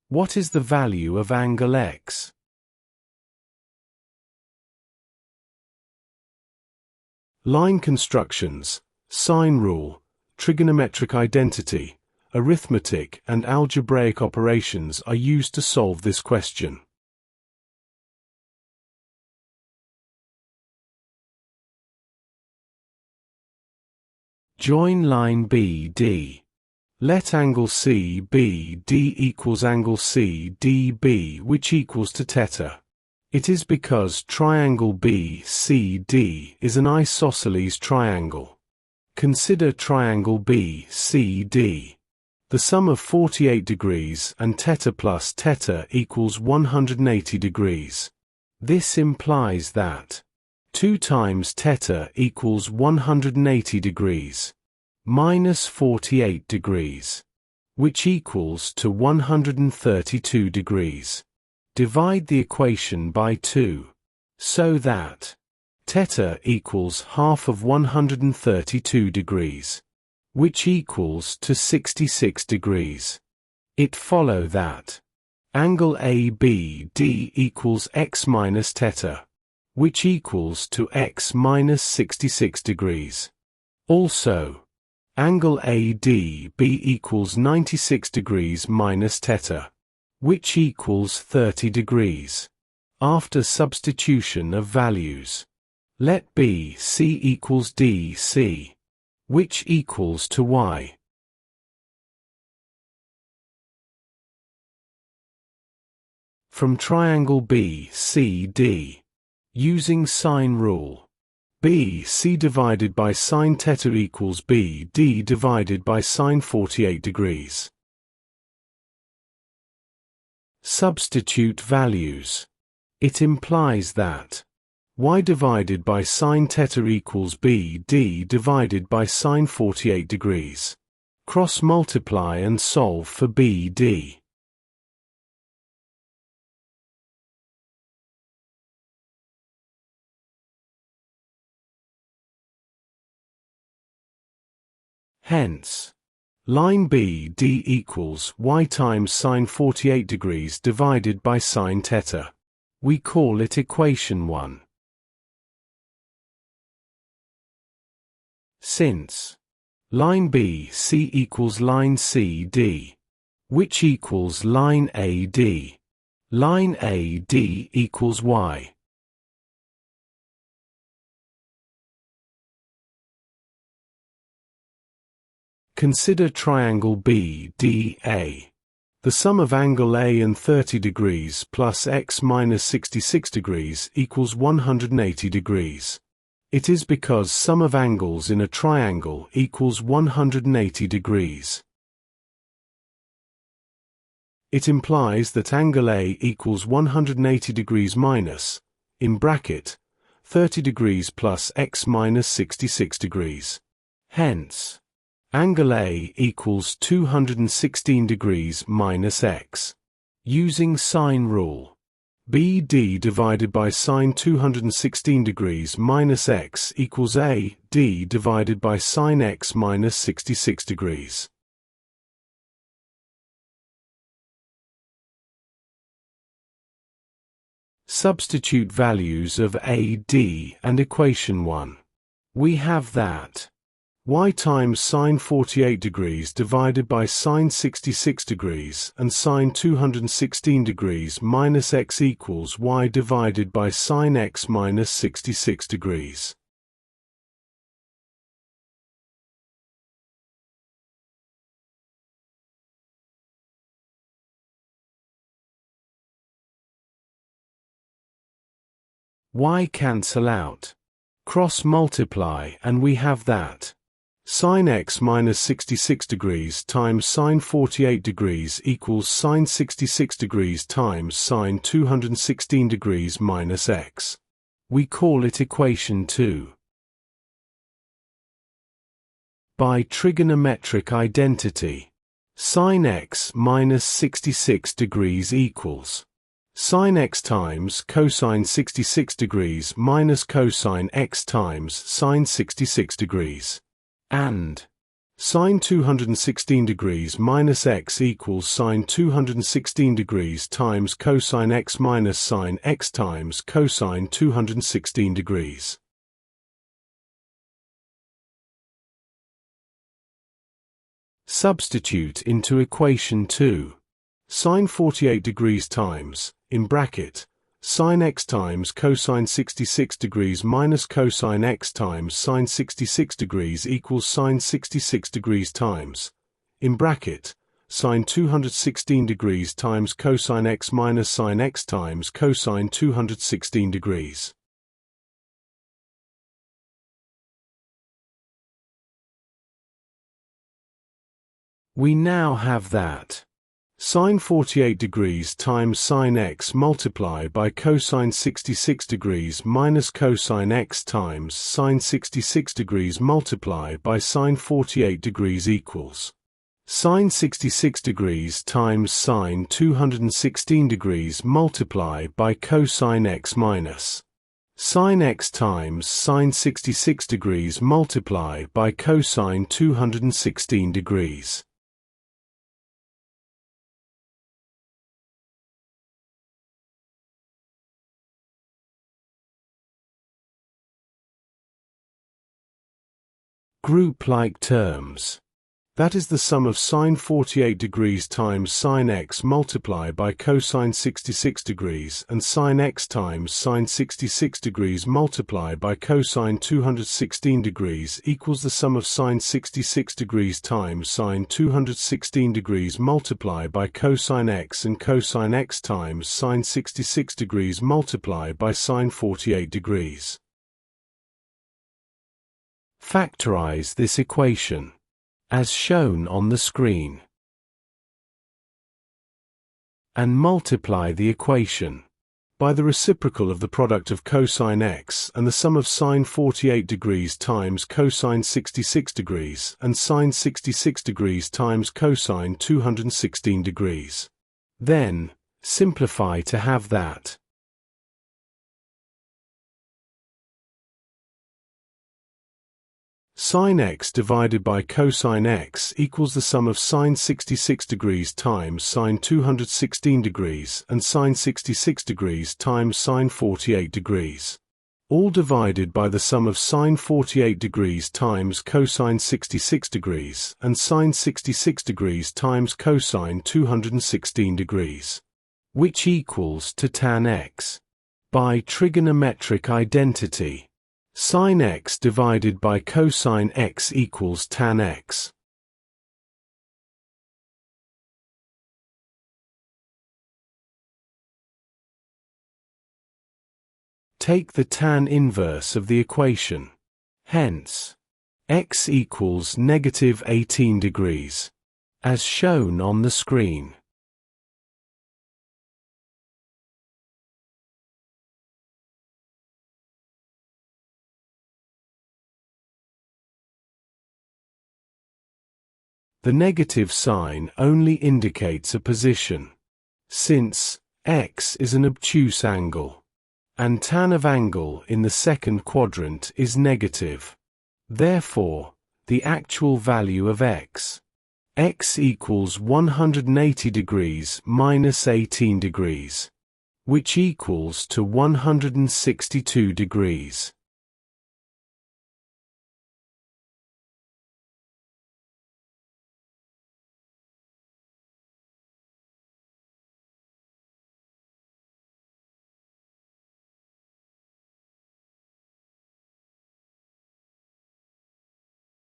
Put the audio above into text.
What is the value of angle x? Line constructions, sine rule, trigonometric identity, arithmetic and algebraic operations are used to solve this question. Join line BD. Let angle CBD equals angle CDB, which equals to theta. It is because triangle BCD is an isosceles triangle. Consider triangle BCD. The sum of 48 degrees and theta plus theta equals 180 degrees. This implies that 2 times theta equals 180 degrees minus 48 degrees, which equals to 132 degrees. Divide the equation by 2, so that theta equals half of 132 degrees, which equals to 66 degrees. It follows that angle ABD equals x minus theta, which equals to x minus 66 degrees. Also, angle ADB equals 96 degrees minus theta, which equals 30 degrees. After substitution of values, let BC equals DC, which equals to y. From triangle BCD, using sine rule, BC divided by sine theta equals BD divided by sine 48 degrees. Substitute values. It implies that y divided by sine theta equals BD divided by sine 48 degrees. Cross multiply and solve for BD. Hence, line BD equals y times sine 48 degrees divided by sine theta. We call it equation 1. Since line BC equals line CD, which equals line AD, line AD equals y. Consider triangle BDA. The sum of angle A and 30 degrees plus x minus 66 degrees equals 180 degrees. It is because sum of angles in a triangle equals 180 degrees. It implies that angle A equals 180 degrees minus, in bracket, 30 degrees plus x minus 66 degrees. Hence, angle A equals 216 degrees minus x. Using sine rule, BD divided by sine 216 degrees minus x equals AD divided by sine x minus 66 degrees. Substitute values of AD and equation 1. We have that y times sine 48 degrees divided by sine 66 degrees and sine 216 degrees minus x equals y divided by sine x minus 66 degrees. Y cancel out. Cross multiply and we have that sine x minus 66 degrees times sine 48 degrees equals sine 66 degrees times sine 216 degrees minus x. We call it equation 2. By trigonometric identity, sine x minus 66 degrees equals sine x times cosine 66 degrees minus cosine x times sine 66 degrees. And Sine 216 degrees minus x equals sine 216 degrees times cosine x minus sine x times cosine 216 degrees. Substitute into equation 2. Sine 48 degrees times, in bracket, sine x times cosine 66 degrees minus cosine x times sine 66 degrees equals sine 66 degrees times, in bracket, sine 216 degrees times cosine x minus sine x times cosine 216 degrees. We now have that sine 48 degrees times sine x multiplied by cosine 66 degrees minus cosine x times sine 66 degrees multiplied by sine 48 degrees equals sine 66 degrees times sine 216 degrees multiplied by cosine x minus sine x times sine 66 degrees multiplied by cosine 216 degrees. Group-like terms. That is the sum of sine 48 degrees times sine x multiplied by cosine 66 degrees and sine x times sine 66 degrees multiplied by cosine 216 degrees equals the sum of sine 66 degrees times sine 216 degrees multiplied by cosine x and cosine x times sine 66 degrees multiplied by sine 48 degrees. Factorize this equation, as shown on the screen, and multiply the equation by the reciprocal of the product of cosine x and the sum of sine 48 degrees times cosine 66 degrees and sine 66 degrees times cosine 216 degrees. Then, simplify to have that sine x divided by cosine x equals the sum of sine 66 degrees times sine 216 degrees and sine 66 degrees times sine 48 degrees. All divided by the sum of sine 48 degrees times cosine 66 degrees and sine 66 degrees times cosine 216 degrees, which equals to tan x. By trigonometric identity, sine x divided by cosine x equals tan x. Take the tan inverse of the equation. Hence, x equals negative 18 degrees, as shown on the screen. The negative sign only indicates a position, since x is an obtuse angle, and tan of angle in the second quadrant is negative. Therefore, the actual value of x equals 180 degrees minus 18 degrees, which equals to 162 degrees.